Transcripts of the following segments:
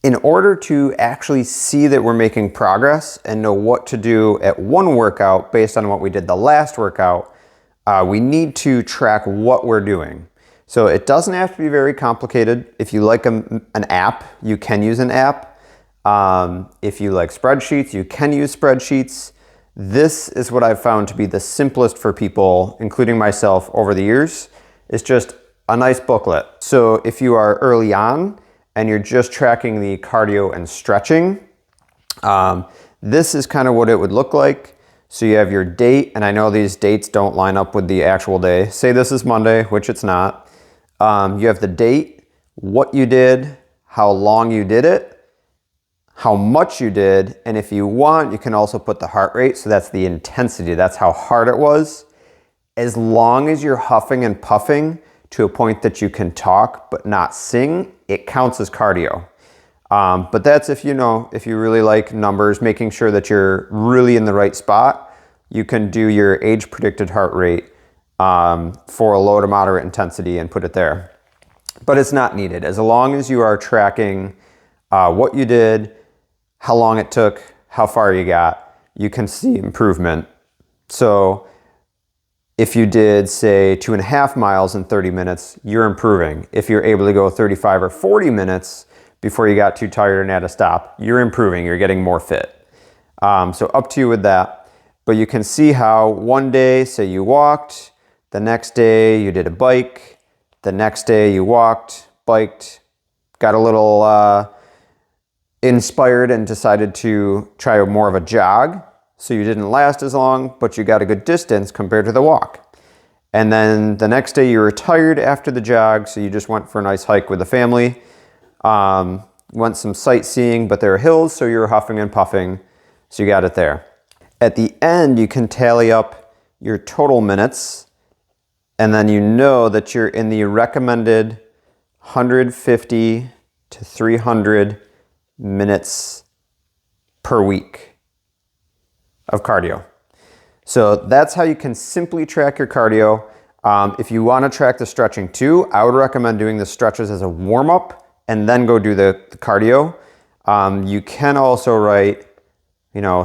In order to actually see that we're making progress and know what to do at one workout based on what we did the last workout, we need to track what we're doing. So it doesn't have to be very complicated. If you like an app, you can use an app. If you like spreadsheets, you can use spreadsheets. This is what I've found to be the simplest for people, including myself over the years. It's just a nice booklet. So if you are early on and you're just tracking the cardio and stretching, this is kind of what it would look like. So you have your date, and I know these dates don't line up with the actual day. Say this is Monday, which it's not. You have the date, what you did, how long you did it, how much you did, and if you want, you can also put the heart rate. So that's the intensity. That's how hard it was. As long as you're huffing and puffing to a point that you can talk but not sing, it counts as cardio. But that's if you really like numbers, making sure that you're really in the right spot. You can do your age predicted heart rate for a low to moderate intensity and put it there. But it's not needed. As long as you are tracking what you did, how long it took, how far you got, you can see improvement. So if you did, say, 2.5 miles in 30 minutes, you're improving. If you're able to go 35 or 40 minutes before you got too tired and had to stop, you're improving, you're getting more fit. So up to you with that. But you can see how one day, say you walked, the next day you did a bike, the next day you walked, biked, got a little inspired and decided to try more of a jog. So you didn't last as long, but you got a good distance compared to the walk. And then the next day you were tired after the jog, so you just went for a nice hike with the family. Went some sightseeing, but there are hills, so you were huffing and puffing, so you got it there. At the end, you can tally up your total minutes, and then you know that you're in the recommended 150 to 300 minutes per week of cardio. So that's how you can simply track your cardio. If you want to track the stretching too, I would recommend doing the stretches as a warm-up and then go do the cardio. You can also write,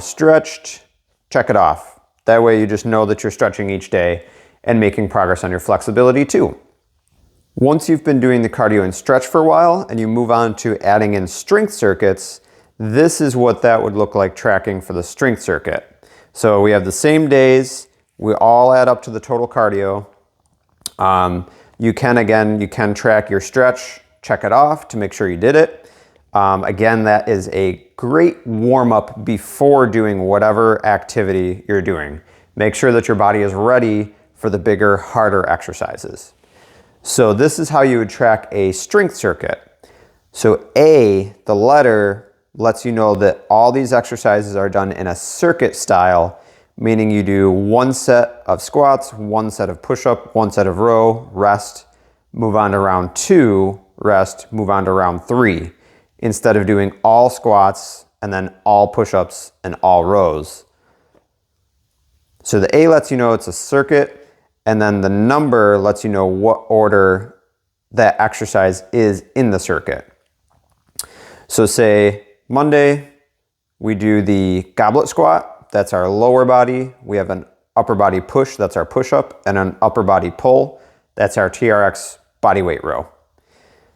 stretched, check it off. That way you just know that you're stretching each day and making progress on your flexibility too. Once you've been doing the cardio and stretch for a while and you move on to adding in strength circuits, this is what that would look like tracking for the strength circuit. So we have the same days, we all add up to the total cardio. You can track your stretch, check it off to make sure you did it. Again, that is a great warm-up before doing whatever activity you're doing. Make sure that your body is ready for the bigger, harder exercises. So this is how you would track a strength circuit. So A, the letter, lets you know that all these exercises are done in a circuit style, meaning you do one set of squats, one set of push-up, one set of row, rest, move on to round 2, rest, move on to round 3, instead of doing all squats and then all push-ups and all rows. So the A lets you know it's a circuit, and then the number lets you know what order that exercise is in the circuit. So say Monday, we do the goblet squat, that's our lower body. We have an upper body push, that's our push-up, and an upper body pull, that's our TRX bodyweight row.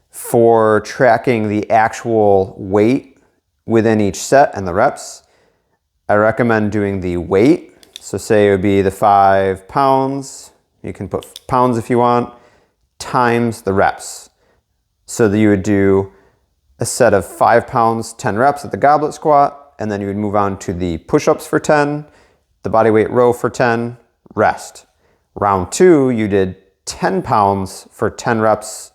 For tracking the actual weight within each set and the reps, I recommend doing the weight. So say it would be the 5 pounds, you can put pounds if you want, times the reps. So that you would do a set of 5 pounds, 10 reps at the goblet squat, and then you would move on to the push-ups for 10, the bodyweight row for 10, rest. Round 2, you did 10 pounds for 10 reps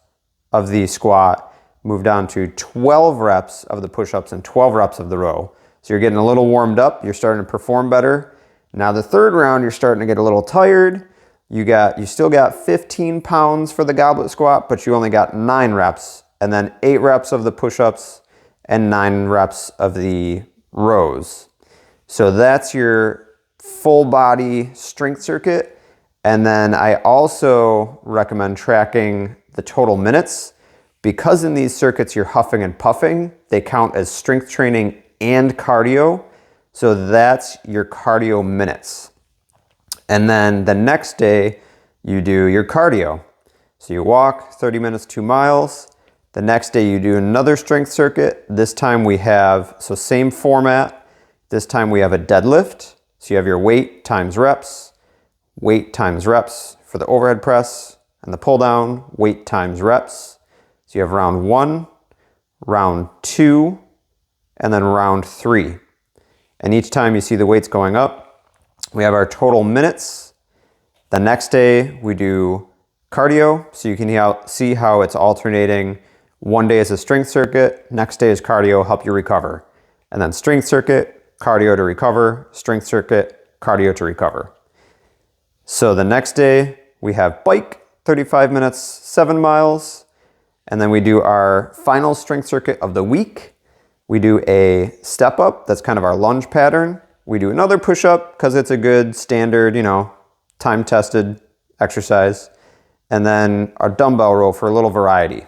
of the squat, moved on to 12 reps of the push-ups and 12 reps of the row. So you're getting a little warmed up, you're starting to perform better. Now the third round, you're starting to get a little tired. You still got 15 pounds for the goblet squat, but you only got 9 reps, and then 8 reps of the push-ups and 9 reps of the rows. So that's your full body strength circuit. And then I also recommend tracking the total minutes, Because in these circuits you're huffing and puffing, they count as strength training and cardio. So that's your cardio minutes. And then the next day you do your cardio. So you walk 30 minutes, 2 miles. The next day you do another strength circuit. This time we have, so same format. This time we have a deadlift. So you have your weight times reps for the overhead press, and the pull down, weight times reps. So you have round 1, round 2, and then round 3. And each time you see the weights going up, we have our total minutes. The next day we do cardio, so you can see how it's alternating. One day is a strength circuit, next day is cardio, help you recover. And then strength circuit, cardio to recover, strength circuit, cardio to recover. So the next day we have bike, 35 minutes, 7 miles. And then we do our final strength circuit of the week. We do a step up, that's kind of our lunge pattern. We do another push up because it's a good standard, time tested exercise. And then our dumbbell row for a little variety.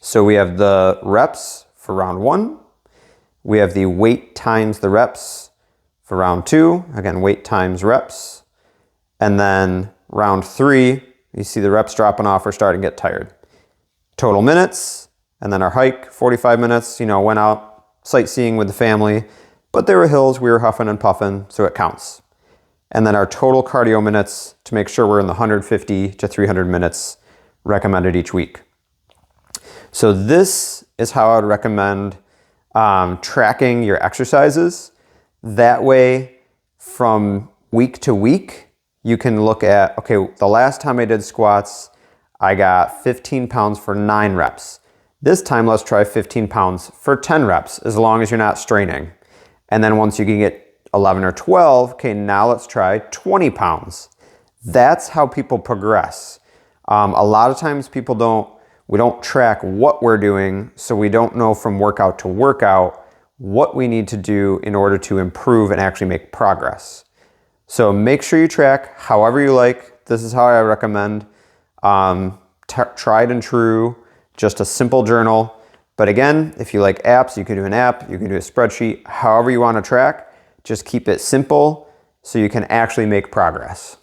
So we have the reps for round 1. We have the weight times the reps for round 2. Again, weight times reps. And then round 3, you see the reps dropping off, we're starting to get tired. Total minutes, and then our hike, 45 minutes, went out sightseeing with the family, but there were hills, we were huffing and puffing, so it counts. And then our total cardio minutes to make sure we're in the 150 to 300 minutes recommended each week. So this is how I would recommend tracking your exercises. That way, from week to week, you can look at, okay, the last time I did squats, I got 15 pounds for 9 reps. This time, let's try 15 pounds for 10 reps, as long as you're not straining. And then once you can get 11 or 12, okay, now let's try 20 pounds. That's how people progress. A lot of times we don't track what we're doing, so we don't know from workout to workout what we need to do in order to improve and actually make progress. So make sure you track however you like. This is how I recommend. Tried and true, just a simple journal. But again, if you like apps, you can do an app, you can do a spreadsheet, however you want to track. Just keep it simple so you can actually make progress.